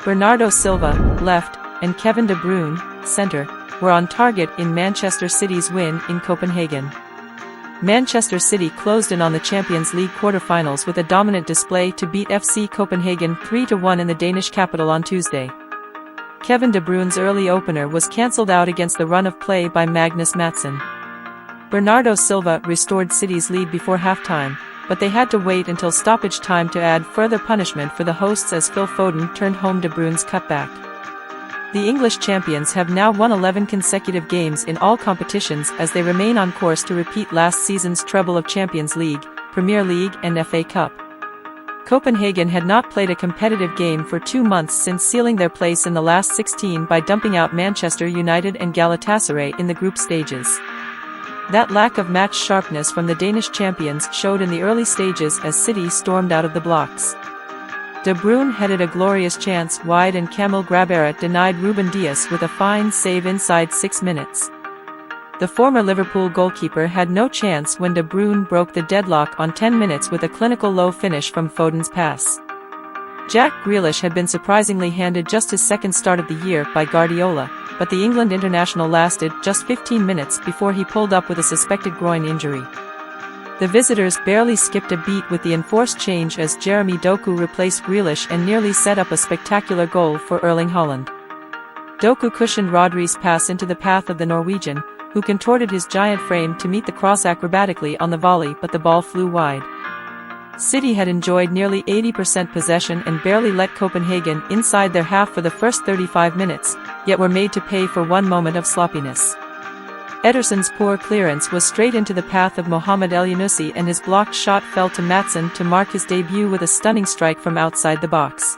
Bernardo Silva, left, and Kevin De Bruyne, center, were on target in Manchester City's win in Copenhagen. Manchester City closed in on the Champions League quarter-finals with a dominant display to beat FC Copenhagen 3-1 in the Danish capital on Tuesday. Kevin De Bruyne's early opener was cancelled out against the run of play by Magnus Madsson. Bernardo Silva restored City's lead before half-time, but they had to wait until stoppage time to add further punishment for the hosts as Phil Foden turned home De Bruyne's cutback. The English champions have now won 11 consecutive games in all competitions as they remain on course to repeat last season's treble of Champions League, Premier League and FA Cup. Copenhagen had not played a competitive game for 2 months since sealing their place in the last 16 by dumping out Manchester United and Galatasaray in the group stages. That lack of match sharpness from the Danish champions showed in the early stages as City stormed out of the blocks. De Bruyne headed a glorious chance wide and Kamil Grabara denied Ruben Dias with a fine save inside 6 minutes. The former Liverpool goalkeeper had no chance when De Bruyne broke the deadlock on 10 minutes with a clinical low finish from Foden's pass. Jack Grealish had been surprisingly handed just his second start of the year by Guardiola, but the England international lasted just 15 minutes before he pulled up with a suspected groin injury. The visitors barely skipped a beat with the enforced change as Jeremy Doku replaced Grealish and nearly set up a spectacular goal for Erling Haaland. Doku cushioned Rodri's pass into the path of the Norwegian, who contorted his giant frame to meet the cross acrobatically on the volley, but the ball flew wide. City had enjoyed nearly 80% possession and barely let Copenhagen inside their half for the first 35 minutes, yet were made to pay for one moment of sloppiness. Ederson's poor clearance was straight into the path of Mohamed Elyounoussi and his blocked shot fell to Madsson to mark his debut with a stunning strike from outside the box.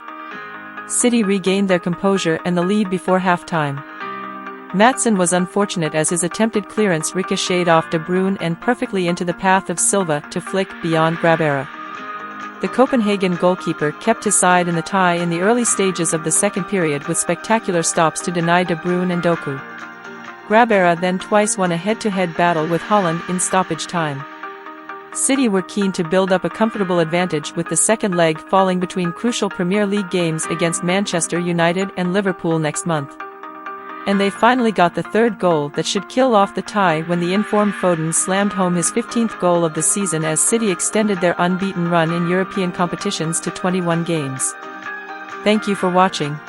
City regained their composure and the lead before half-time. Madsson was unfortunate as his attempted clearance ricocheted off De Bruyne and perfectly into the path of Silva to flick beyond Grabara. The Copenhagen goalkeeper kept his side in the tie in the early stages of the second period with spectacular stops to deny De Bruyne and Doku. Grabara then twice won a head-to-head battle with Haaland in stoppage time. City were keen to build up a comfortable advantage with the second leg falling between crucial Premier League games against Manchester United and Liverpool next month. And they finally got the third goal that should kill off the tie when the informed Foden slammed home his 15th goal of the season as City extended their unbeaten run in European competitions to 21 games. Thank you for watching.